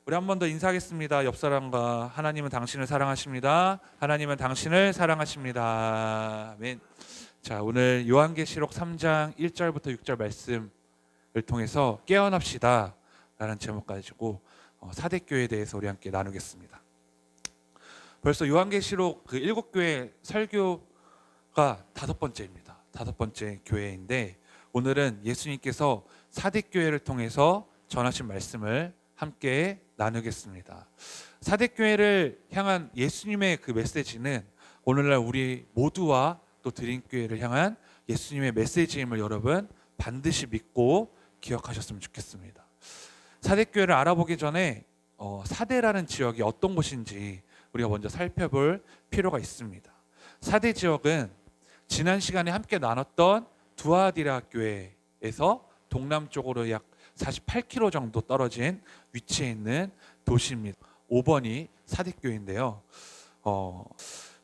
우리 한 번 더 인사하겠습니다. 옆 사람과 하나님은 당신을 사랑하십니다. 하나님은 당신을 사랑하십니다. 아멘. 자, 오늘 요한계시록 3장 1절부터 6절 말씀을 통해서 깨어납시다 라는 제목 가지고 사대교회에 대해서 우리 함께 나누겠습니다. 벌써 요한계시록 그 7교회 설교가 5번째입니다. 5번째 교회인데 오늘은 예수님께서 사대교회를 통해서 전하신 말씀을 함께 나누겠습니다. 사대교회를 향한 예수님의 그 메시지는 오늘날 우리 모두와 또 드림교회를 향한 예수님의 메시지임을 여러분 반드시 믿고 기억하셨으면 좋겠습니다. 사대교회를 알아보기 전에 사대라는 지역이 어떤 곳인지 우리가 먼저 살펴볼 필요가 있습니다. 사대 지역은 지난 시간에 함께 나눴던 두아디라 교회에서 동남쪽으로 약 48km 정도 떨어진 위치에 있는 도시입니다. 5번이 사대교회인데요.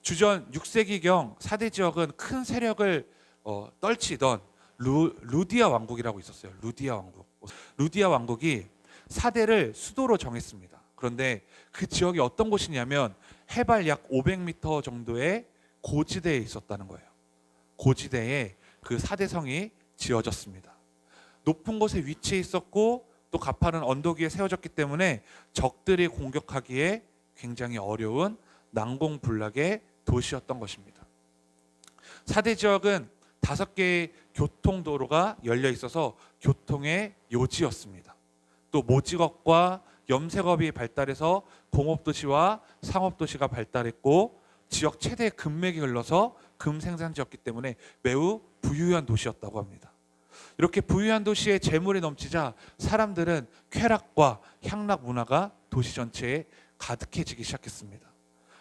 주전 6세기경 사대 지역은 큰 세력을 떨치던 루디아 왕국이라고 있었어요. 루디아 왕국. 루디아 왕국이 사대를 수도로 정했습니다. 그런데 그 지역이 어떤 곳이냐면 해발 약 500m 정도의 고지대에 있었다는 거예요. 고지대에 그 사대성이 지어졌습니다. 높은 곳에 위치해 있었고 또 가파른 언덕 위에 세워졌기 때문에 적들이 공격하기에 굉장히 어려운 난공불락의 도시였던 것입니다. 사대 지역은 5개의 교통도로가 열려 있어서 교통의 요지였습니다. 또 모직업과 염색업이 발달해서 공업도시와 상업도시가 발달했고 지역 최대의 금맥이 흘러서 금 생산지였기 때문에 매우 부유한 도시였다고 합니다. 이렇게 부유한 도시에 재물이 넘치자 사람들은 쾌락과 향락 문화가 도시 전체에 가득해지기 시작했습니다.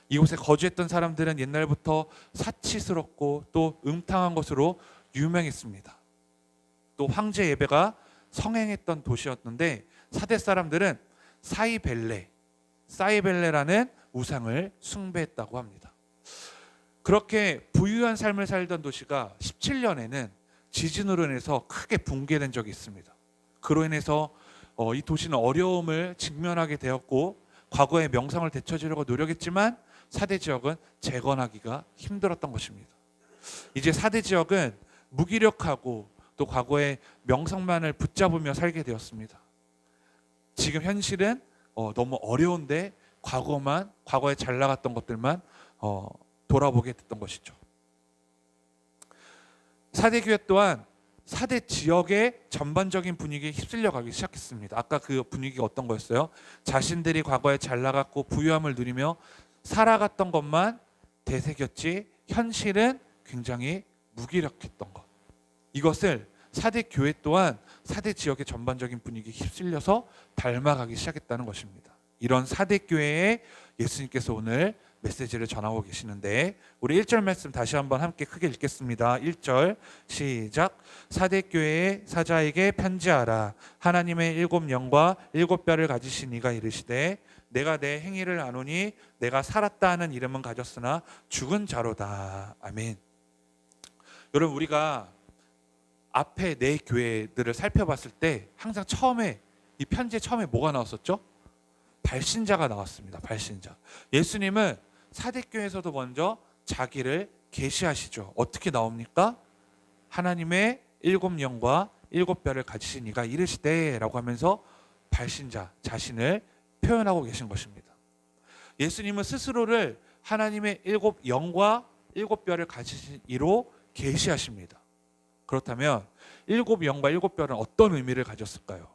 이곳에 거주했던 사람들은 옛날부터 사치스럽고 또 음탕한 것으로 유명했습니다. 또 황제 예배가 성행했던 도시였는데 사대 사람들은 사이벨레라는 우상을 숭배했다고 합니다. 그렇게 부유한 삶을 살던 도시가 17년에는 지진으로 인해서 크게 붕괴된 적이 있습니다. 그로 인해서 이 도시는 어려움을 직면하게 되었고 과거의 명성을 되찾으려고 노력했지만 사대 지역은 재건하기가 힘들었던 것입니다. 이제 사대 지역은 무기력하고 또 과거의 명성만을 붙잡으며 살게 되었습니다. 지금 현실은 너무 어려운데 과거에 잘 나갔던 것들만 돌아보게 됐던 것이죠. 사대교회 또한 사대 지역의 전반적인 분위기에 휩쓸려 가기 시작했습니다. 아까 그 분위기가 어떤 거였어요? 자신들이 과거에 잘 나갔고 부유함을 누리며 살아갔던 것만 되새겼지 현실은 굉장히 무기력했던 것. 이것을 사대 교회 또한 사대 지역의 전반적인 분위기에 휩쓸려서 닮아가기 시작했다는 것입니다. 이런 사대 교회에 예수님께서 오늘 메시지를 전하고 계시는데 우리 1절 말씀 다시 한번 함께 크게 읽겠습니다. 1절 시작. 사대교회의 사자에게 편지하라. 하나님의 7 영과 7 뼈를 가지신 이가 이르시되 내가 내 행위를 아노니 내가 살았다 하는 이름은 가졌으나 죽은 자로다. 아멘. 여러분 우리가 앞에 네 교회들을 살펴봤을 때 항상 처음에 이 편지의 처음에 뭐가 나왔었죠? 발신자가 나왔습니다. 발신자. 예수님은 사대교회에서도 먼저 자기를 계시하시죠. 어떻게 나옵니까? 하나님의 7 영과 7 뼈를 가지신 이가 이르시되 라고 하면서 발신자 자신을 표현하고 계신 것입니다. 예수님은 스스로를 하나님의 7 영과 7 뼈를 가지신 이로 계시하십니다. 그렇다면 7 영과 7 뼈는 어떤 의미를 가졌을까요?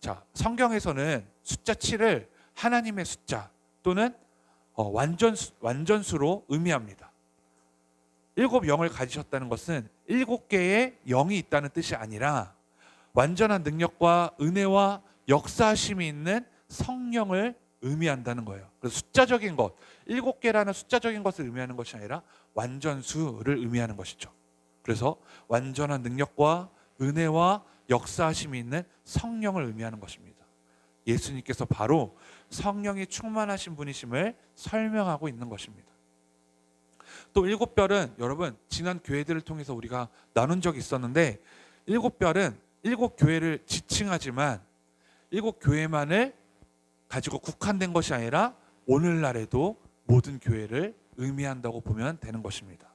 자, 성경에서는 숫자 7을 하나님의 숫자 또는 완전수로 의미합니다. 7 영을 가지셨다는 것은 7개의 영이 있다는 뜻이 아니라 완전한 능력과 은혜와 역사하심이 있는 성령을 의미한다는 거예요. 그래서 숫자적인 것, 7개라는 숫자적인 것을 의미하는 것이 아니라 완전수를 의미하는 것이죠. 그래서 완전한 능력과 은혜와 역사하심이 있는 성령을 의미하는 것입니다. 예수님께서 바로 성령이 충만하신 분이심을 설명하고 있는 것입니다. 또 7별은 여러분 지난 교회들을 통해서 우리가 나눈 적이 있었는데 7별은 7교회를 지칭하지만 7교회만을 가지고 국한된 것이 아니라 오늘날에도 모든 교회를 의미한다고 보면 되는 것입니다.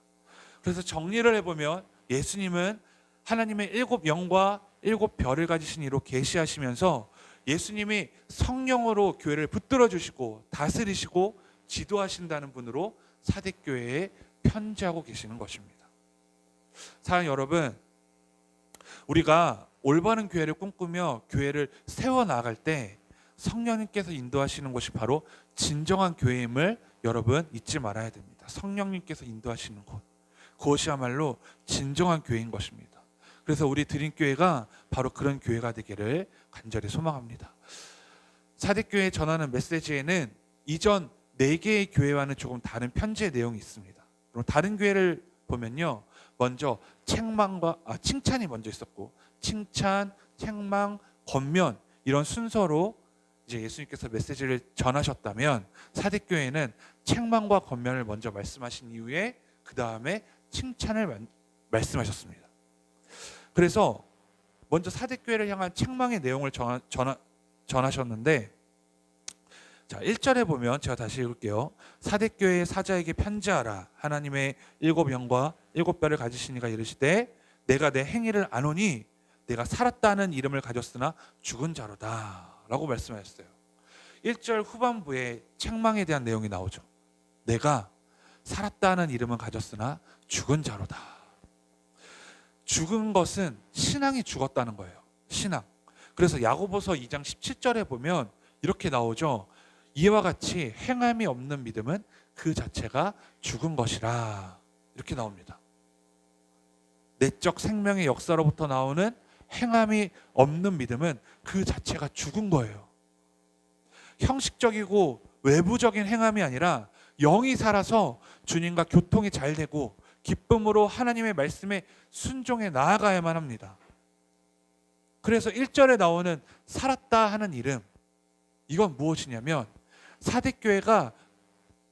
그래서 정리를 해보면 예수님은 하나님의 7영과 7별을 가지신 이로 계시하시면서 예수님이 성령으로 교회를 붙들어 주시고 다스리시고 지도하신다는 분으로 사대교회에 편지하고 계시는 것입니다. 사랑하는 여러분, 우리가 올바른 교회를 꿈꾸며 교회를 세워나갈 때 성령님께서 인도하시는 것이 바로 진정한 교회임을 여러분 잊지 말아야 됩니다. 성령님께서 인도하시는 곳, 그것이야말로 진정한 교회인 것입니다. 그래서 우리 드림교회가 바로 그런 교회가 되기를 간절히 소망합니다. 사대교회에 전하는 메시지에는 이전 4개의 교회와는 조금 다른 편지의 내용이 있습니다. 그럼 다른 교회를 보면요, 먼저 칭찬이 먼저 있었고, 칭찬, 책망, 권면 이런 순서로 이제 예수님께서 메시지를 전하셨다면, 사대교회는 책망과 권면을 먼저 말씀하신 이후에 그 다음에 칭찬을 말씀하셨습니다. 그래서 먼저 사대교회를 향한 책망의 내용을 전하셨는데, 자, 1절에 보면 제가 다시 읽을게요. 사대교회의 사자에게 편지하라. 하나님의 7영과 7별을 가지시니가 이르시되 내가 내 행위를 아노니 내가 살았다 하는 이름을 가졌으나 죽은 자로다 라고 말씀하셨어요. 1절 후반부에 책망에 대한 내용이 나오죠. 내가 살았다 하는 이름은 가졌으나 죽은 자로다. 죽은 것은 신앙이 죽었다는 거예요. 신앙. 그래서 야고보서 2장 17절에 보면 이렇게 나오죠. 이와 같이 행함이 없는 믿음은 그 자체가 죽은 것이라, 이렇게 나옵니다. 내적 생명의 역사로부터 나오는 행함이 없는 믿음은 그 자체가 죽은 거예요. 형식적이고 외부적인 행함이 아니라 영이 살아서 주님과 교통이 잘 되고 기쁨으로 하나님의 말씀에 순종해 나아가야만 합니다. 그래서 1절에 나오는 살았다 하는 이름, 이건 무엇이냐면 사대교회가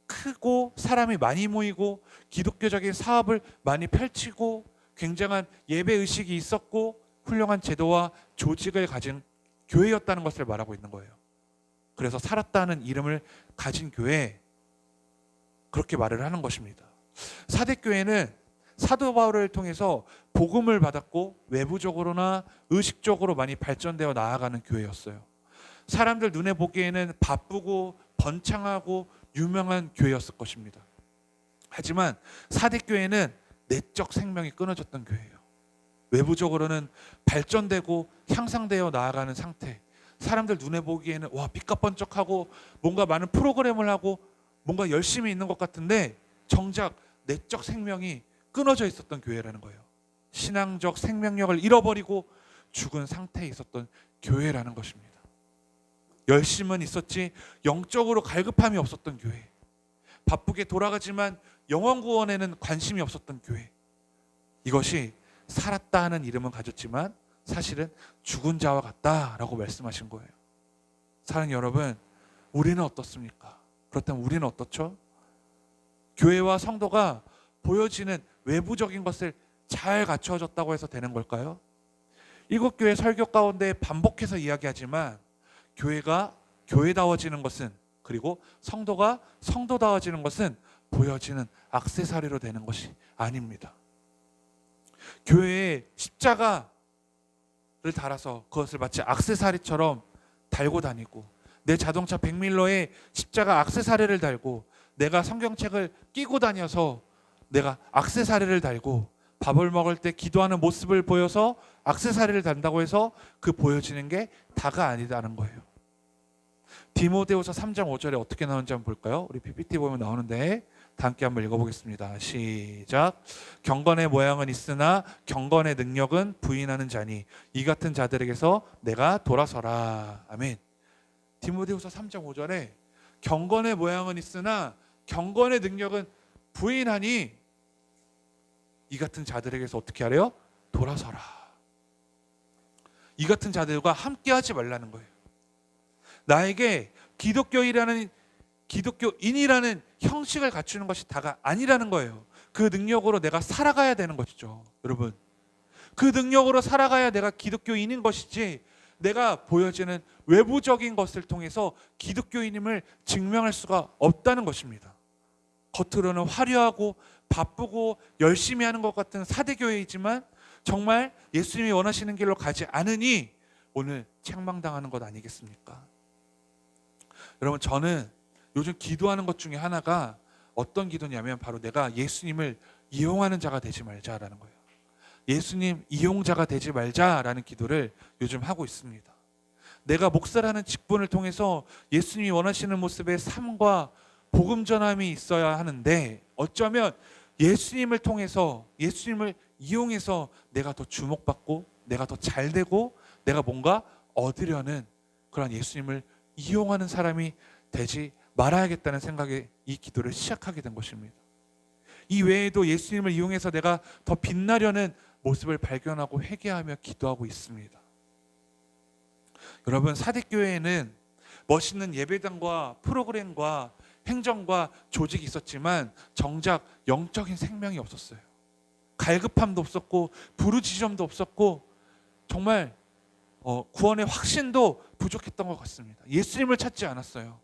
크고 사람이 많이 모이고 기독교적인 사업을 많이 펼치고 굉장한 예배의식이 있었고 훌륭한 제도와 조직을 가진 교회였다는 것을 말하고 있는 거예요. 그래서 살았다는 이름을 가진 교회, 그렇게 말을 하는 것입니다. 사대교회는 사도 바울을 통해서 복음을 받았고 외부적으로나 의식적으로 많이 발전되어 나아가는 교회였어요. 사람들 눈에 보기에는 바쁘고 번창하고 유명한 교회였을 것입니다. 하지만 사대교회는 내적 생명이 끊어졌던 교회예요. 외부적으로는 발전되고 향상되어 나아가는 상태, 사람들 눈에 보기에는 와 빛깔번쩍하고 뭔가 많은 프로그램을 하고 뭔가 열심히 있는 것 같은데 정작 내적 생명이 끊어져 있었던 교회라는 거예요. 신앙적 생명력을 잃어버리고 죽은 상태에 있었던 교회라는 것입니다. 열심은 있었지 영적으로 갈급함이 없었던 교회, 바쁘게 돌아가지만 영혼 구원에는 관심이 없었던 교회, 이것이 살았다 하는 이름은 가졌지만 사실은 죽은 자와 같다라고 말씀하신 거예요. 사랑하는 여러분, 우리는 어떻습니까? 그렇다면 우리는 어떻죠? 교회와 성도가 보여지는 외부적인 것을 잘 갖추어졌다고 해서 되는 걸까요? 이곳교회 설교 가운데 반복해서 이야기하지만 교회가 교회다워지는 것은, 그리고 성도가 성도다워지는 것은 보여지는 액세서리로 되는 것이 아닙니다. 교회에 십자가를 달아서 그것을 마치 액세서리처럼 달고 다니고, 내 자동차 백밀러에 십자가 액세서리를 달고, 내가 성경책을 끼고 다녀서 내가 액세서리를 달고, 밥을 먹을 때 기도하는 모습을 보여서 액세서리를 단다고 해서 그 보여지는 게 다가 아니다는 거예요. 디모데후서 3장 5절에 어떻게 나오는지 한번 볼까요? 우리 PPT 보면 나오는데 다 함께 한번 읽어보겠습니다. 시작. 경건의 모양은 있으나 경건의 능력은 부인하는 자니 이 같은 자들에게서 내가 돌아서라. 아멘. 디모데후서 3장 5절에 경건의 모양은 있으나 경건의 능력은 부인하니 이 같은 자들에게서 어떻게 하래요? 돌아서라. 이 같은 자들과 함께하지 말라는 거예요. 나에게 기독교인이라는 형식을 갖추는 것이 다가 아니라는 거예요. 그 능력으로 내가 살아가야 되는 것이죠. 여러분, 그 능력으로 살아가야 내가 기독교인인 것이지, 내가 보여지는 외부적인 것을 통해서 기독교인임을 증명할 수가 없다는 것입니다. 겉으로는 화려하고 바쁘고 열심히 하는 것 같은 사대교회이지만 정말 예수님이 원하시는 길로 가지 않으니 오늘 책망당하는 것 아니겠습니까? 여러분, 저는 요즘 기도하는 것 중에 하나가 어떤 기도냐면 바로 내가 예수님을 이용하는 자가 되지 말자라는 거예요. 예수님 이용자가 되지 말자라는 기도를 요즘 하고 있습니다. 내가 목사라는 직분을 통해서 예수님이 원하시는 모습의 삶과 복음 전함이 있어야 하는데 어쩌면 예수님을 통해서, 예수님을 이용해서 내가 더 주목받고 내가 더 잘되고 내가 뭔가 얻으려는 그런 예수님을 이용하는 사람이 되지 말아야겠다는 생각에 이 기도를 시작하게 된 것입니다. 이 외에도 예수님을 이용해서 내가 더 빛나려는 모습을 발견하고 회개하며 기도하고 있습니다. 여러분, 사대교회에는 멋있는 예배당과 프로그램과 행정과 조직이 있었지만 정작 영적인 생명이 없었어요. 갈급함도 없었고 부르짖음도 없었고 정말 구원의 확신도 부족했던 것 같습니다. 예수님을 찾지 않았어요.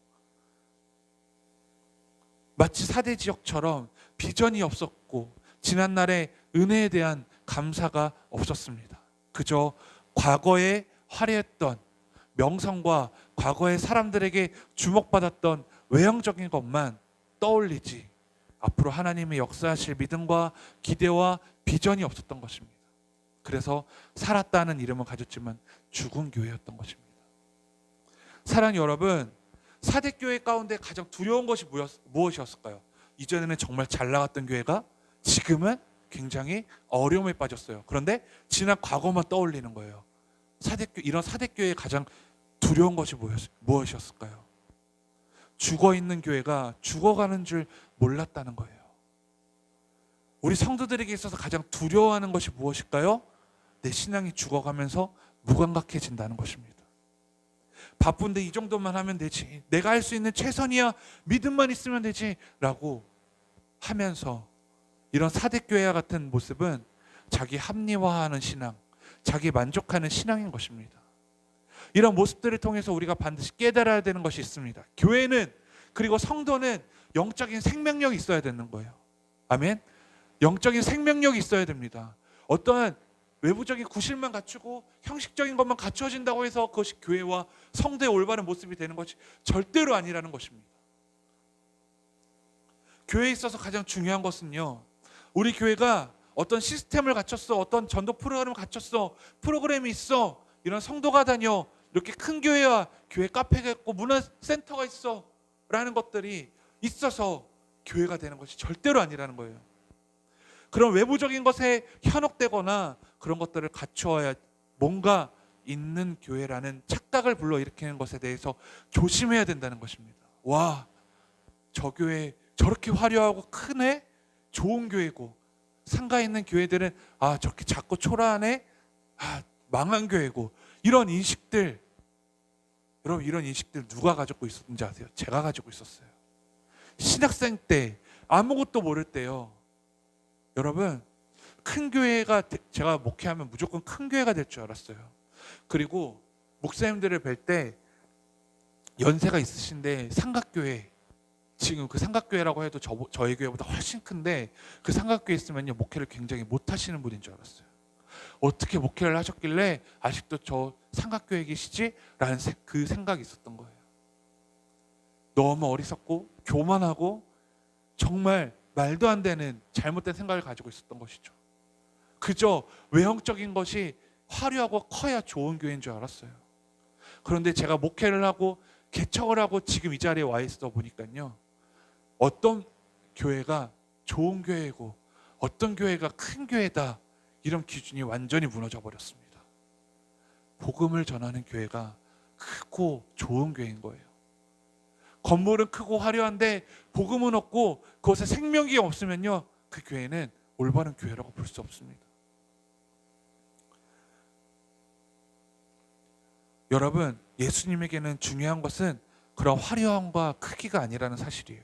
마치 사대 지역처럼 비전이 없었고 지난날의 은혜에 대한 감사가 없었습니다. 그저 과거에 화려했던 명성과 과거의 사람들에게 주목받았던 외형적인 것만 떠올리지 앞으로 하나님의 역사하실 믿음과 기대와 비전이 없었던 것입니다. 그래서 살았다는 이름은 가졌지만 죽은 교회였던 것입니다. 사랑하는 여러분, 사대교회 가운데 가장 두려운 것이 무엇이었을까요? 이전에는 정말 잘 나갔던 교회가 지금은 굉장히 어려움에 빠졌어요. 그런데 지난 과거만 떠올리는 거예요. 이런 사대교회의 가장 두려운 것이 무엇이었을까요? 죽어있는 교회가 죽어가는 줄 몰랐다는 거예요. 우리 성도들에게 있어서 가장 두려워하는 것이 무엇일까요? 내 신앙이 죽어가면서 무감각해진다는 것입니다. 바쁜데 이 정도만 하면 되지, 내가 할 수 있는 최선이야, 믿음만 있으면 되지 라고 하면서 이런 사대교회와 같은 모습은 자기 합리화하는 신앙, 자기 만족하는 신앙인 것입니다. 이런 모습들을 통해서 우리가 반드시 깨달아야 되는 것이 있습니다. 교회는, 그리고 성도는 영적인 생명력이 있어야 되는 거예요. 아멘. 영적인 생명력이 있어야 됩니다. 어떠한 외부적인 구실만 갖추고 형식적인 것만 갖춰진다고 해서 그것이 교회와 성도의 올바른 모습이 되는 것이 절대로 아니라는 것입니다. 교회에 있어서 가장 중요한 것은요, 우리 교회가 어떤 시스템을 갖췄어, 어떤 전도 프로그램을 갖췄어, 프로그램이 있어, 이런 성도가 다녀, 이렇게 큰 교회와 교회 카페가 있고 문화센터가 있어 라는 것들이 있어서 교회가 되는 것이 절대로 아니라는 거예요. 그런 외부적인 것에 현혹되거나 그런 것들을 갖추어야 뭔가 있는 교회라는 착각을 불러일으키는 것에 대해서 조심해야 된다는 것입니다. 와, 저 교회 저렇게 화려하고 크네? 좋은 교회고, 상가 있는 교회들은 저렇게 작고 초라하네? 망한 교회고, 이런 인식들, 여러분, 이런 인식들 누가 가지고 있었는지 아세요? 제가 가지고 있었어요. 신학생 때 아무것도 모를 때요, 여러분, 큰 교회가, 제가 목회하면 무조건 큰 교회가 될 줄 알았어요. 그리고 목사님들을 뵐 때 연세가 있으신데 삼각교회, 지금 그 삼각교회라고 해도 저희 교회보다 훨씬 큰데 그 삼각교회에 있으면요, 목회를 굉장히 못하시는 분인 줄 알았어요. 어떻게 목회를 하셨길래 아직도 저 삼각교회에 계시지? 라는 그 생각이 있었던 거예요. 너무 어리석고 교만하고 정말 말도 안 되는 잘못된 생각을 가지고 있었던 것이죠. 그저 외형적인 것이 화려하고 커야 좋은 교회인 줄 알았어요. 그런데 제가 목회를 하고 개척을 하고 지금 이 자리에 와 있어 보니까요, 어떤 교회가 좋은 교회고 어떤 교회가 큰 교회다, 이런 기준이 완전히 무너져 버렸습니다. 복음을 전하는 교회가 크고 좋은 교회인 거예요. 건물은 크고 화려한데 복음은 없고 그것에 생명이 없으면요, 그 교회는 올바른 교회라고 볼 수 없습니다. 여러분, 예수님에게는 중요한 것은 그런 화려함과 크기가 아니라는 사실이에요.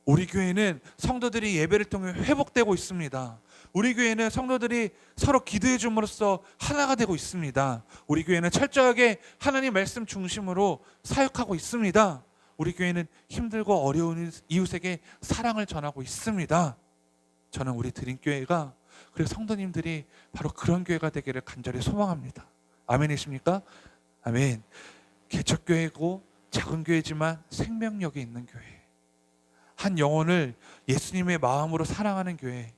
우리 교회는 성도들이 예배를 통해 회복되고 있습니다. 우리 교회는 성도들이 서로 기도해 줌으로써 하나가 되고 있습니다. 우리 교회는 철저하게 하나님 말씀 중심으로 사역하고 있습니다. 우리 교회는 힘들고 어려운 이웃에게 사랑을 전하고 있습니다. 저는 우리 드림교회가, 그리고 성도님들이 바로 그런 교회가 되기를 간절히 소망합니다. 아멘이십니까? 아멘. 개척교회고 작은 교회지만 생명력이 있는 교회, 한 영혼을 예수님의 마음으로 사랑하는 교회,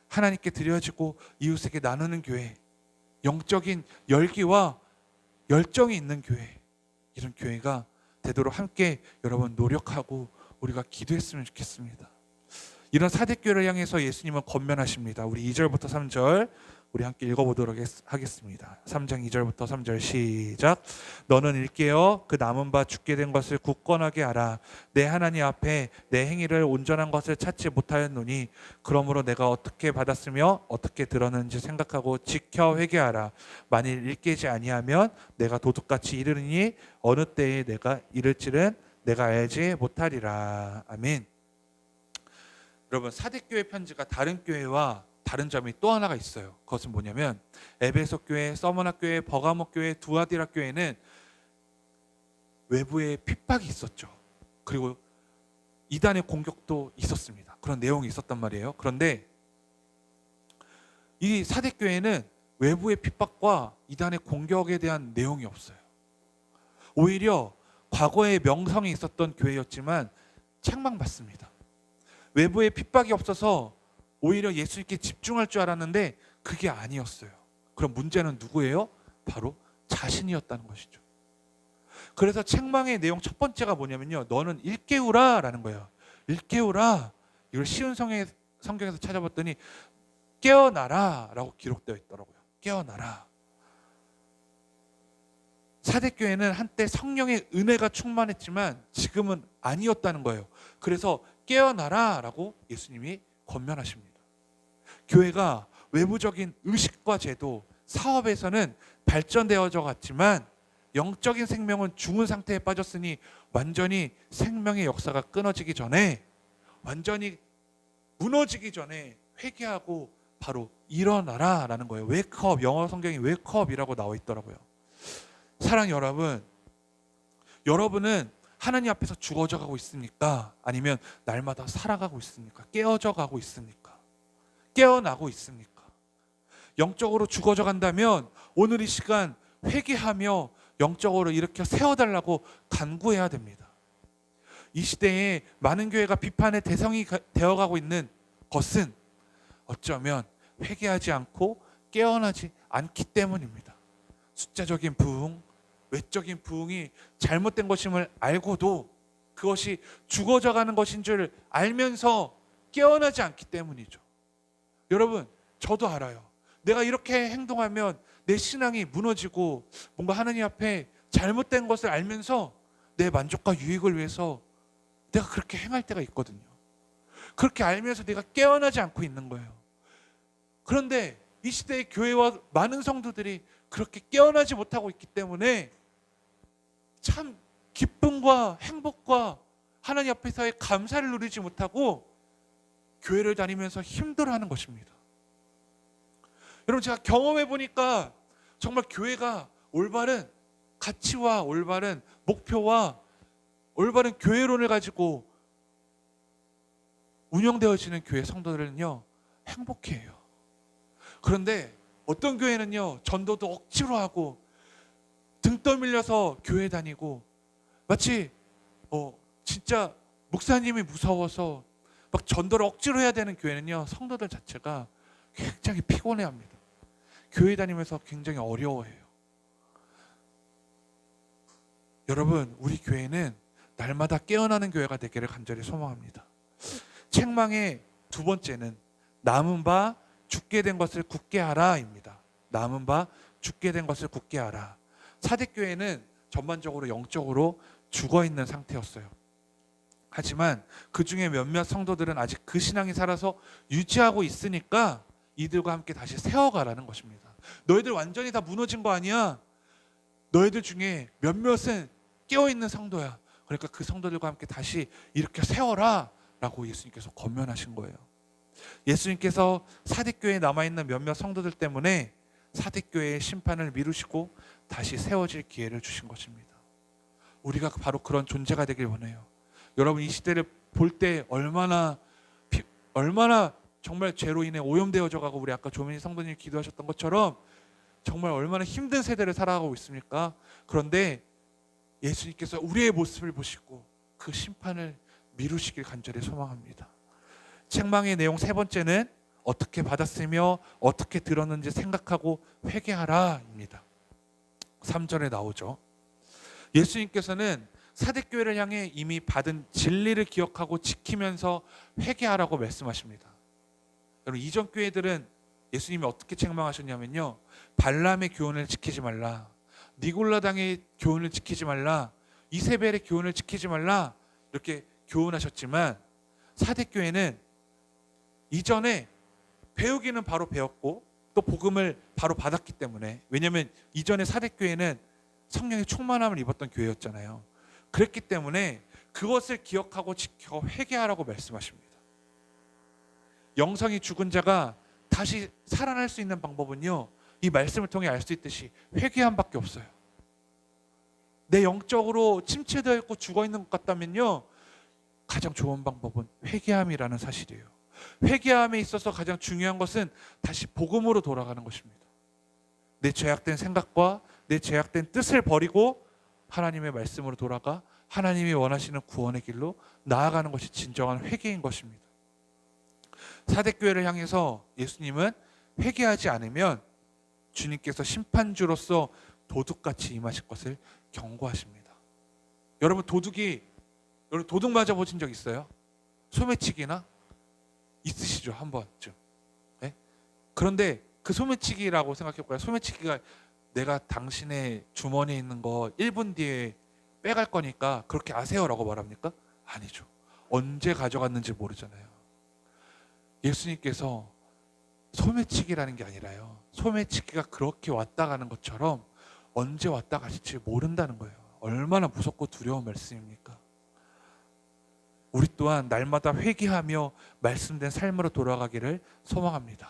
하나님께 드려지고 이웃에게 나누는 교회, 영적인 열기와 열정이 있는 교회, 이런 교회가 되도록 함께 여러분 노력하고 우리가 기도했으면 좋겠습니다. 이런 사대교회를 향해서 예수님은 권면하십니다. 우리 2절부터 3절 우리 함께 읽어보도록 하겠습니다. 3장 2절부터 3절 시작. 너는 일깨어 그 남은 바 죽게 된 것을 굳건하게 알아. 내 하나님 앞에 내 행위를 온전한 것을 찾지 못하였노니 그러므로 내가 어떻게 받았으며 어떻게 들었는지 생각하고 지켜 회개하라. 만일 일깨지 아니하면 내가 도둑같이 이르니 어느 때에 내가 이를지는 내가 알지 못하리라. 아멘. 여러분, 사대교회 편지가 다른 교회와 다른 점이 또 하나가 있어요. 그것은 뭐냐면 에베소 교회, 서머나 교회, 버가모 교회, 두아디라 교회는 외부에 핍박이 있었죠. 그리고 이단의 공격도 있었습니다. 그런 내용이 있었단 말이에요. 그런데 이 사대교회는 외부의 핍박과 이단의 공격에 대한 내용이 없어요. 오히려 과거에 명성이 있었던 교회였지만 책망받습니다. 외부의 핍박이 없어서 오히려 예수님께 집중할 줄 알았는데 그게 아니었어요. 그럼 문제는 누구예요? 바로 자신이었다는 것이죠. 그래서 책망의 내용 첫 번째가 뭐냐면요, 너는 일깨우라 라는 거예요. 일깨우라. 이걸 쉬운 성경에서 찾아봤더니 깨어나라 라고 기록되어 있더라고요. 깨어나라. 사대교회는 한때 성령의 은혜가 충만했지만 지금은 아니었다는 거예요. 그래서 깨어나라 라고 예수님이 권면하십니다. 교회가 외부적인 의식과 제도, 사업에서는 발전되어져 갔지만 영적인 생명은 죽은 상태에 빠졌으니 완전히 생명의 역사가 끊어지기 전에, 완전히 무너지기 전에 회개하고 바로 일어나라 라는 거예요. 웨이크업, 영어 성경이 웨이크업이라고 나와 있더라고요. 사랑 여러분, 여러분은 하나님 앞에서 죽어져 가고 있습니까? 아니면 날마다 살아가고 있습니까? 깨어져 가고 있습니까? 깨어나고 있습니까? 영적으로 죽어져 간다면 오늘 이 시간 회개하며 영적으로 일으켜 세워달라고 간구해야 됩니다. 이 시대에 많은 교회가 비판의 대상이 되어가고 있는 것은 어쩌면 회개하지 않고 깨어나지 않기 때문입니다. 숫자적인 부흥, 외적인 부흥이 잘못된 것임을 알고도 그것이 죽어져 가는 것인 줄 알면서 깨어나지 않기 때문이죠. 여러분, 저도 알아요. 내가 이렇게 행동하면 내 신앙이 무너지고 뭔가 하나님 앞에 잘못된 것을 알면서 내 만족과 유익을 위해서 내가 그렇게 행할 때가 있거든요. 그렇게 알면서 내가 깨어나지 않고 있는 거예요. 그런데 이 시대의 교회와 많은 성도들이 그렇게 깨어나지 못하고 있기 때문에 참 기쁨과 행복과 하나님 앞에서의 감사를 누리지 못하고 교회를 다니면서 힘들어하는 것입니다. 여러분, 제가 경험해 보니까 정말 교회가 올바른 가치와 올바른 목표와 올바른 교회론을 가지고 운영되어지는 교회 성도들은요, 행복해요. 그런데 어떤 교회는요, 전도도 억지로 하고 등 떠밀려서 교회 다니고 마치 진짜 목사님이 무서워서 막 전도를 억지로 해야 되는 교회는요, 성도들 자체가 굉장히 피곤해합니다. 교회 다니면서 굉장히 어려워해요. 여러분, 우리 교회는 날마다 깨어나는 교회가 되기를 간절히 소망합니다. 책망의 두 번째는 남은 바 죽게 된 것을 굳게 하라입니다. 남은 바 죽게 된 것을 굳게 하라. 사대교회는 전반적으로 영적으로 죽어있는 상태였어요. 하지만 그 중에 몇몇 성도들은 아직 그 신앙이 살아서 유지하고 있으니까 이들과 함께 다시 세워가라는 것입니다. 너희들 완전히 다 무너진 거 아니야. 너희들 중에 몇몇은 깨어있는 성도야. 그러니까 그 성도들과 함께 다시 일으켜 세워라 예수님께서 권면하신 거예요. 예수님께서 사대교회에 남아있는 몇몇 성도들 때문에 사대교회의 심판을 미루시고 다시 세워질 기회를 주신 것입니다. 우리가 바로 그런 존재가 되길 원해요. 여러분, 이 시대를 볼 때 얼마나 정말 죄로 인해 오염되어져 가고, 우리 아까 조민희 성도님이 기도하셨던 것처럼 정말 얼마나 힘든 세대를 살아가고 있습니까? 그런데 예수님께서 우리의 모습을 보시고 그 심판을 미루시길 간절히 소망합니다. 책망의 내용 세 번째는 어떻게 받았으며 어떻게 들었는지 생각하고 회개하라입니다. 3절에 나오죠. 예수님께서는 사대교회를 향해 이미 받은 진리를 기억하고 지키면서 회개하라고 말씀하십니다. 여러분, 이전 교회들은 예수님이 어떻게 책망하셨냐면요, 발람의 교훈을 지키지 말라, 니골라당의 교훈을 지키지 말라, 이세벨의 교훈을 지키지 말라, 이렇게 교훈하셨지만 사대교회는 이전에 배우기는 바로 배웠고 또 복음을 바로 받았기 때문에, 왜냐하면 이전에 사대교회는 성령의 충만함을 입었던 교회였잖아요. 그랬기 때문에 그것을 기억하고 지켜 회개하라고 말씀하십니다. 영성이 죽은 자가 다시 살아날 수 있는 방법은요, 이 말씀을 통해 알 수 있듯이 회개함밖에 없어요. 내 영적으로 침체되어 있고 죽어 있는 것 같다면요, 가장 좋은 방법은 회개함이라는 사실이에요. 회개함에 있어서 가장 중요한 것은 다시 복음으로 돌아가는 것입니다. 내 죄악된 생각과 내 죄악된 뜻을 버리고 하나님의 말씀으로 돌아가 하나님이 원하시는 구원의 길로 나아가는 것이 진정한 회개인 것입니다. 사대교회를 향해서 예수님은 회개하지 않으면 주님께서 심판주로서 도둑같이 임하실 것을 경고하십니다. 여러분, 도둑 맞아 보신 적 있어요? 소매치기나 있으시죠? 한 번쯤. 네? 그런데 그 소매치기라고 생각해볼까요? 소매치기가 내가 당신의 주머니에 있는 거 1분 뒤에 빼갈 거니까 그렇게 아세요라고 말합니까? 아니죠. 언제 가져갔는지 모르잖아요. 예수님께서 소매치기라는 게 아니라요, 소매치기가 그렇게 왔다 가는 것처럼 언제 왔다 가실지 모른다는 거예요. 얼마나 무섭고 두려운 말씀입니까? 우리 또한 날마다 회개하며 말씀된 삶으로 돌아가기를 소망합니다.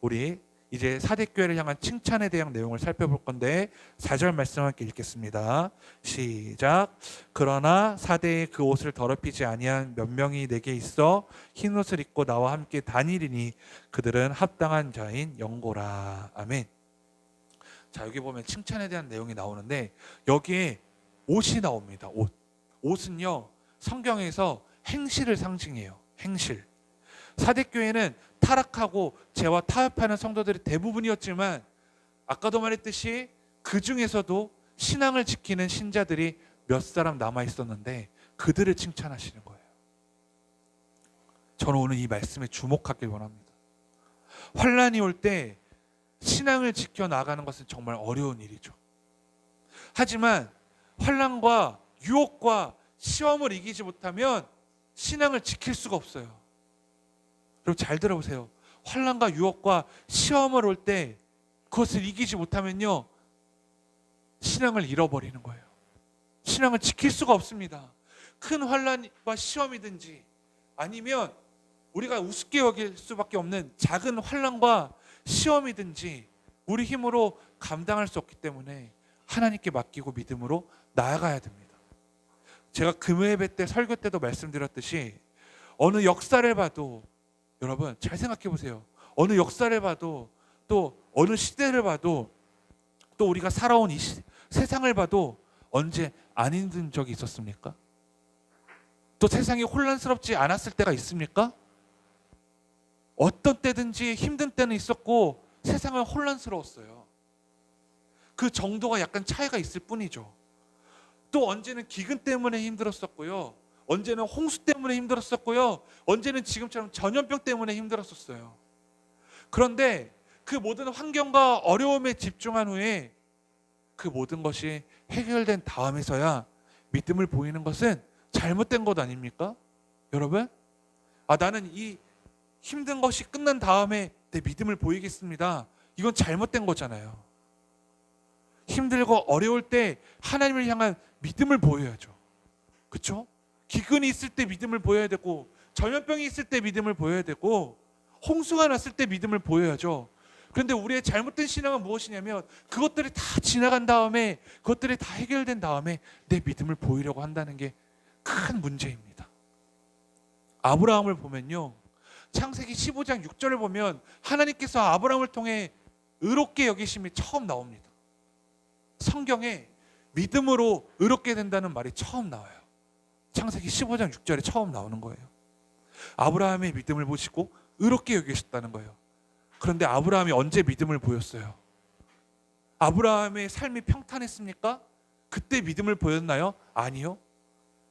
우리 이제 사대교회를 향한 칭찬에 대한 내용을 살펴볼 건데 4절 말씀 함께 읽겠습니다. 시작. 그러나 사대의 그 옷을 더럽히지 아니한 몇 명이 내게 있어 흰 옷을 입고 나와 함께 다니리니 그들은 합당한 자인 영고라. 아멘. 자, 여기 보면 칭찬에 대한 내용이 나오는데 여기에 옷이 나옵니다. 옷은요, 성경에서 행실을 상징해요. 행실. 사대교회는 타락하고 죄와 타협하는 성도들이 대부분이었지만 아까도 말했듯이 그 중에서도 신앙을 지키는 신자들이 몇 사람 남아 있었는데 그들을 칭찬하시는 거예요. 저는 오늘 이 말씀에 주목하길 원합니다. 환난이 올 때 신앙을 지켜 나가는 것은 정말 어려운 일이죠. 하지만 환난과 유혹과 시험을 이기지 못하면 신앙을 지킬 수가 없어요. 여러분, 잘 들어보세요. 환난과 유혹과 시험을 올 때 그것을 이기지 못하면요, 신앙을 잃어버리는 거예요. 신앙을 지킬 수가 없습니다. 큰 환난과 시험이든지 아니면 우리가 우습게 여길 수밖에 없는 작은 환난과 시험이든지 우리 힘으로 감당할 수 없기 때문에 하나님께 맡기고 믿음으로 나아가야 됩니다. 제가 금요예배 때 설교 때도 말씀드렸듯이 어느 역사를 봐도, 여러분 잘 생각해 보세요. 어느 역사를 봐도 또 어느 시대를 봐도 또 우리가 살아온 이 세상을 봐도 언제 안 힘든 적이 있었습니까? 또 세상이 혼란스럽지 않았을 때가 있습니까? 어떤 때든지 힘든 때는 있었고 세상은 혼란스러웠어요. 그 정도가 약간 차이가 있을 뿐이죠. 또 언제는 기근 때문에 힘들었었고요, 언제는 홍수 때문에 힘들었었고요, 언제는 지금처럼 전염병 때문에 힘들었었어요. 그런데 그 모든 환경과 어려움에 집중한 후에 그 모든 것이 해결된 다음에서야 믿음을 보이는 것은 잘못된 것 아닙니까? 여러분, 나는 이 힘든 것이 끝난 다음에 내 믿음을 보이겠습니다, 이건 잘못된 거잖아요. 힘들고 어려울 때 하나님을 향한 믿음을 보여야죠. 그렇죠? 기근이 있을 때 믿음을 보여야 되고 전염병이 있을 때 믿음을 보여야 되고 홍수가 났을 때 믿음을 보여야죠. 그런데 우리의 잘못된 신앙은 무엇이냐면 그것들이 다 지나간 다음에 그것들이 다 해결된 다음에 내 믿음을 보이려고 한다는 게 큰 문제입니다. 아브라함을 보면요, 창세기 15장 6절을 보면 하나님께서 아브라함을 통해 의롭게 여기심이 처음 나옵니다. 성경에 믿음으로 의롭게 된다는 말이 처음 나와요. 창세기 15장 6절에 처음 나오는 거예요. 아브라함의 믿음을 보시고 의롭게 여기셨다는 거예요. 그런데 아브라함이 언제 믿음을 보였어요? 아브라함의 삶이 평탄했습니까? 그때 믿음을 보였나요? 아니요.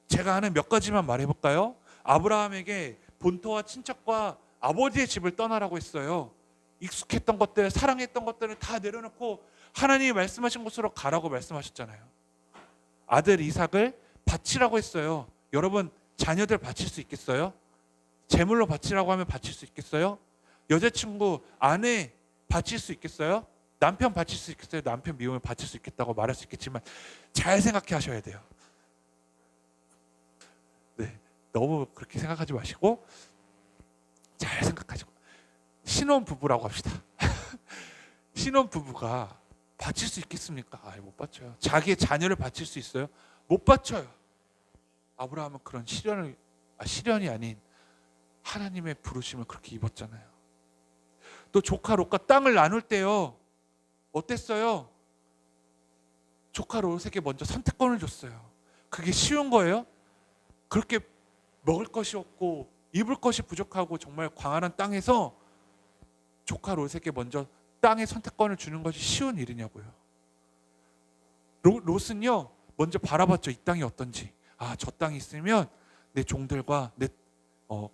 제가 아는 몇 가지만 말해볼까요? 아브라함에게 본토와 친척과 아버지의 집을 떠나라고 했어요. 익숙했던 것들, 사랑했던 것들을 다 내려놓고 하나님이 말씀하신 곳으로 가라고 말씀하셨잖아요. 아들 이삭을 바치라고 했어요. 여러분, 자녀들 바칠 수 있겠어요? 제물로 바치라고 하면 바칠 수 있겠어요? 여자친구, 아내 바칠 수 있겠어요? 남편 바칠 수 있겠어요? 남편 미우면 바칠 수 있겠다고 말할 수 있겠지만 잘 생각해 하셔야 돼요. 네, 너무 그렇게 생각하지 마시고 잘 생각하시고, 신혼 부부라고 합시다. 신혼 부부가 바칠 수 있겠습니까? 못 바쳐요. 자기의 자녀를 바칠 수 있어요? 못 바쳐요. 아브라함은 그런 시련이 아닌 하나님의 부르심을 그렇게 입었잖아요. 또 조카 롯과 땅을 나눌 때요, 어땠어요? 조카 롯에게 먼저 선택권을 줬어요. 그게 쉬운 거예요? 그렇게 먹을 것이 없고 입을 것이 부족하고 정말 광활한 땅에서 조카 롯에게 먼저 땅의 선택권을 주는 것이 쉬운 일이냐고요. 롯은요, 먼저 바라봤죠. 이 땅이 어떤지. 저 땅이 있으면 내 종들과 내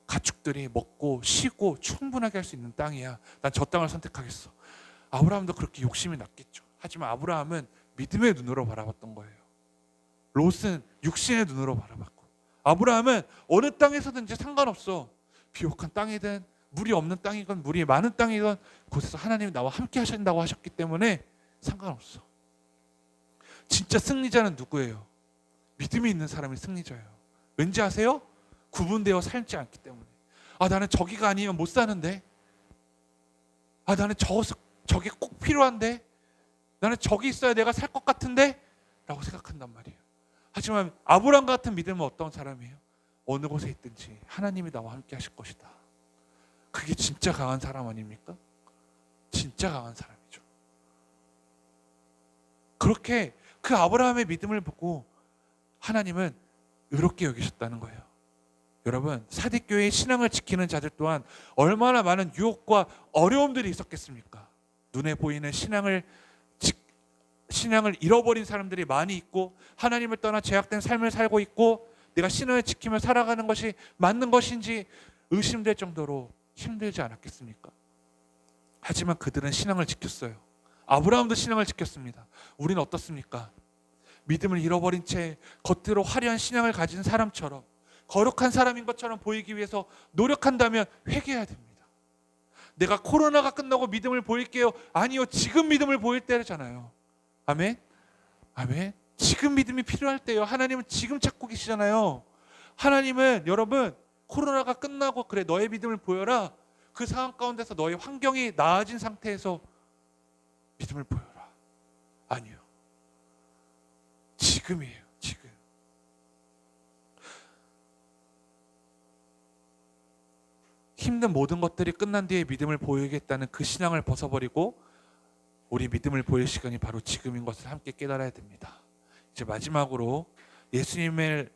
가축들이 먹고 쉬고 충분하게 할 수 있는 땅이야. 난 저 땅을 선택하겠어. 아브라함도 그렇게 욕심이 났겠죠. 하지만 아브라함은 믿음의 눈으로 바라봤던 거예요. 롯은 육신의 눈으로 바라봤고, 아브라함은 어느 땅에서든지 상관없어. 비옥한 땅이든 물이 없는 땅이건 물이 많은 땅이건 곳에서 하나님이 나와 함께 하신다고 하셨기 때문에 상관없어. 진짜 승리자는 누구예요? 믿음이 있는 사람이 승리자예요. 왠지 아세요? 구분되어 살지 않기 때문에. 나는 저기가 아니면 못 사는데, 나는 저게 꼭 필요한데, 나는 저기 있어야 내가 살 것 같은데 라고 생각한단 말이에요. 하지만 아브라함 같은 믿음은 어떤 사람이에요? 어느 곳에 있든지 하나님이 나와 함께 하실 것이다. 그게 진짜 강한 사람 아닙니까? 진짜 강한 사람이죠. 그렇게 그 아브라함의 믿음을 보고 하나님은 의롭게 여기셨다는 거예요. 여러분, 사대교회의 신앙을 지키는 자들 또한 얼마나 많은 유혹과 어려움들이 있었겠습니까? 눈에 보이는 신앙을 잃어버린 사람들이 많이 있고, 하나님을 떠나 죄악된 삶을 살고 있고, 내가 신앙을 지키며 살아가는 것이 맞는 것인지 의심될 정도로 힘들지 않았겠습니까? 하지만 그들은 신앙을 지켰어요. 아브라함도 신앙을 지켰습니다. 우리는 어떻습니까? 믿음을 잃어버린 채 겉으로 화려한 신앙을 가진 사람처럼, 거룩한 사람인 것처럼 보이기 위해서 노력한다면 회개해야 됩니다. 내가 코로나가 끝나고 믿음을 보일게요. 아니요, 지금 믿음을 보일 때잖아요. 아멘? 아멘? 지금 믿음이 필요할 때요. 하나님은 지금 찾고 계시잖아요. 하나님은, 여러분, 코로나가 끝나고 그래 너의 믿음을 보여라, 그 상황 가운데서 너의 환경이 나아진 상태에서 믿음을 보여라. 아니요, 지금이에요. 지금. 힘든 모든 것들이 끝난 뒤에 믿음을 보이겠다는 그 신앙을 벗어버리고 우리 믿음을 보일 시간이 바로 지금인 것을 함께 깨달아야 됩니다. 이제 마지막으로 예수님은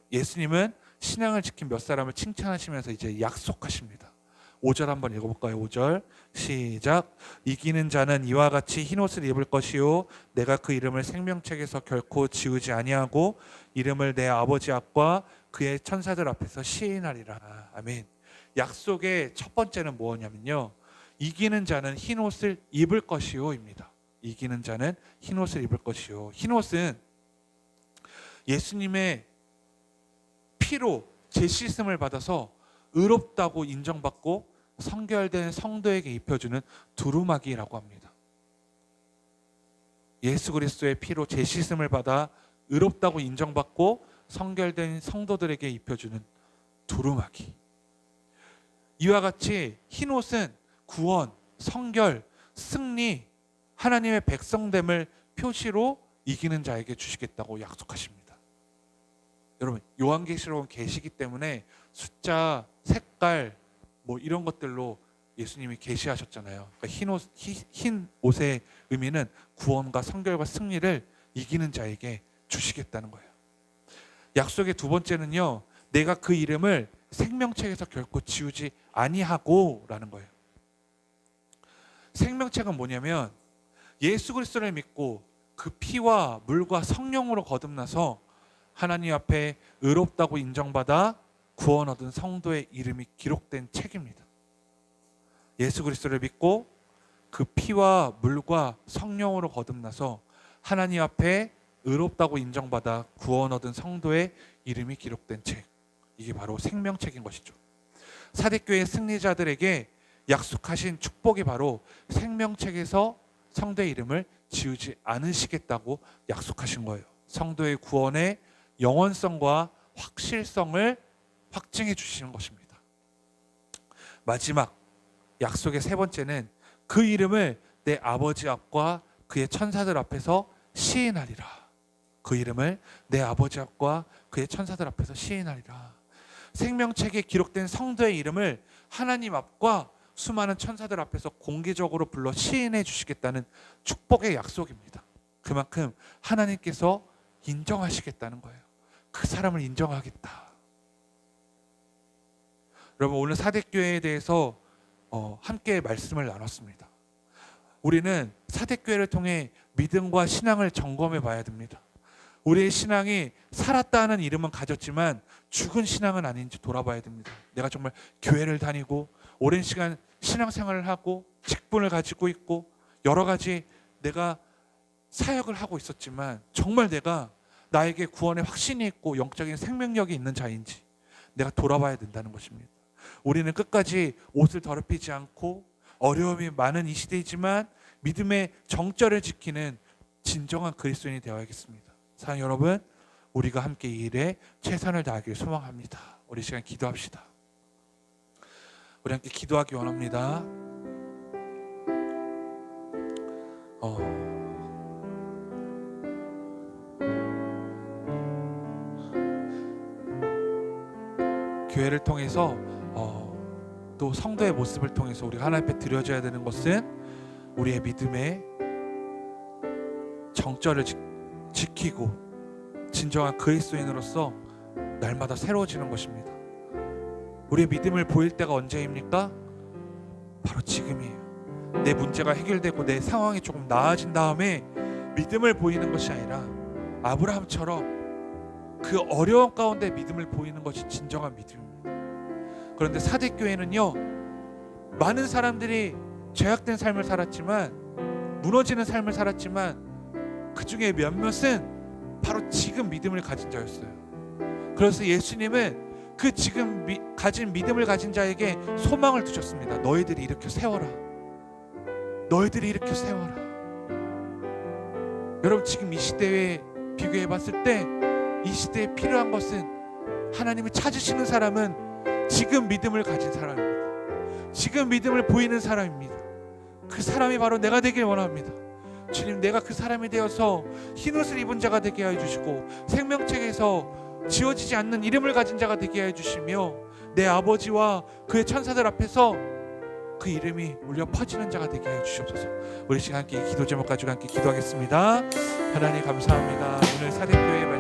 신앙을 지킨 몇 사람을 칭찬하시면서 이제 약속하십니다. 5절 한번 읽어볼까요? 5절 시작. 이기는 자는 이와 같이 흰옷을 입을 것이요 내가 그 이름을 생명책에서 결코 지우지 아니하고 이름을 내 아버지 앞과 그의 천사들 앞에서 시인하리라. 아멘. 약속의 첫 번째는 뭐냐면요, 이기는 자는 흰옷을 입을 것이요 입니다. 이기는 자는 흰옷을 입을 것이요. 흰옷은 예수님의 피로 제시씀을 받아서 의롭다고 인정받고 성결된 성도에게 입혀주는 두루마기라고 합니다. 예수 그리스도의 피로 제시씀을 받아 의롭다고 인정받고 성결된 성도들에게 입혀주는 두루마기. 이와 같이 흰 옷은 구원, 성결, 승리, 하나님의 백성됨을 표시로 이기는 자에게 주시겠다고 약속하십니다. 여러분, 요한계시록은 계시기 때문에 숫자, 색깔 뭐 이런 것들로 예수님이 계시하셨잖아요. 그러니까 흰 옷의 의미는 구원과 성결과 승리를 이기는 자에게 주시겠다는 거예요. 약속의 두 번째는요, 내가 그 이름을 생명책에서 결코 지우지 아니하고 라는 거예요. 생명책은 뭐냐면 예수 그리스도를 믿고 그 피와 물과 성령으로 거듭나서 하나님 앞에 의롭다고 인정받아 구원 얻은 성도의 이름이 기록된 책입니다. 예수 그리스도를 믿고 그 피와 물과 성령으로 거듭나서 하나님 앞에 의롭다고 인정받아 구원 얻은 성도의 이름이 기록된 책, 이게 바로 생명책인 것이죠. 사대교회 승리자들에게 약속하신 축복이 바로 생명책에서 성도의 이름을 지우지 않으시겠다고 약속하신 거예요. 성도의 구원의 영원성과 확실성을 확증해 주시는 것입니다. 마지막 약속의 세 번째는 그 이름을 내 아버지 앞과 그의 천사들 앞에서 시인하리라. 그 이름을 내 아버지 앞과 그의 천사들 앞에서 시인하리라. 생명책에 기록된 성도의 이름을 하나님 앞과 수많은 천사들 앞에서 공개적으로 불러 시인해 주시겠다는 축복의 약속입니다. 그만큼 하나님께서 인정하시겠다는 거예요. 그 사람을 인정하겠다. 여러분, 오늘 사대교회에 대해서 함께 말씀을 나눴습니다. 우리는 사대교회를 통해 믿음과 신앙을 점검해 봐야 됩니다. 우리의 신앙이 살았다는 이름은 가졌지만 죽은 신앙은 아닌지 돌아봐야 됩니다. 내가 정말 교회를 다니고 오랜 시간 신앙생활을 하고 직분을 가지고 있고 여러 가지 내가 사역을 하고 있었지만 정말 내가 나에게 구원의 확신이 있고 영적인 생명력이 있는 자인지 내가 돌아봐야 된다는 것입니다. 우리는 끝까지 옷을 더럽히지 않고 어려움이 많은 이 시대이지만 믿음의 정절을 지키는 진정한 그리스도인이 되어야겠습니다. 사랑 여러분, 우리가 함께 이 일에 최선을 다하길 소망합니다. 우리 시간 기도합시다. 우리 함께 기도하기 원합니다. 교회를 통해서 또 성도의 모습을 통해서 우리가 하나님 앞에 드려져야 되는 것은 우리의 믿음의 정절을 지키고 진정한 그리스도인으로서 날마다 새로워지는 것입니다. 우리의 믿음을 보일 때가 언제입니까? 바로 지금이에요. 내 문제가 해결되고 내 상황이 조금 나아진 다음에 믿음을 보이는 것이 아니라 아브라함처럼 그 어려운 가운데 믿음을 보이는 것이 진정한 믿음입니다. 그런데 사대교회는요, 많은 사람들이 죄악된 삶을 살았지만 무너지는 삶을 살았지만 그 중에 몇몇은 바로 지금 믿음을 가진 자였어요. 그래서 예수님은 그 지금 가진 믿음을 가진 자에게 소망을 두셨습니다. 너희들이 일으켜 세워라. 너희들이 일으켜 세워라. 여러분, 지금 이 시대에 비교해 봤을 때 이 시대에 필요한 것은 하나님이 찾으시는 사람은 지금 믿음을 가진 사람입니다. 지금 믿음을 보이는 사람입니다. 그 사람이 바로 내가 되길 원합니다. 주님, 내가 그 사람이 되어서 흰옷을 입은 자가 되게 해주시고 생명책에서 지워지지 않는 이름을 가진 자가 되게 해주시며 내 아버지와 그의 천사들 앞에서 그 이름이 울려 퍼지는 자가 되게 해주시옵소서. 우리 시간 함께 이 기도 제목 가지고 함께 기도하겠습니다. 하나님 감사합니다. 오늘 사대교회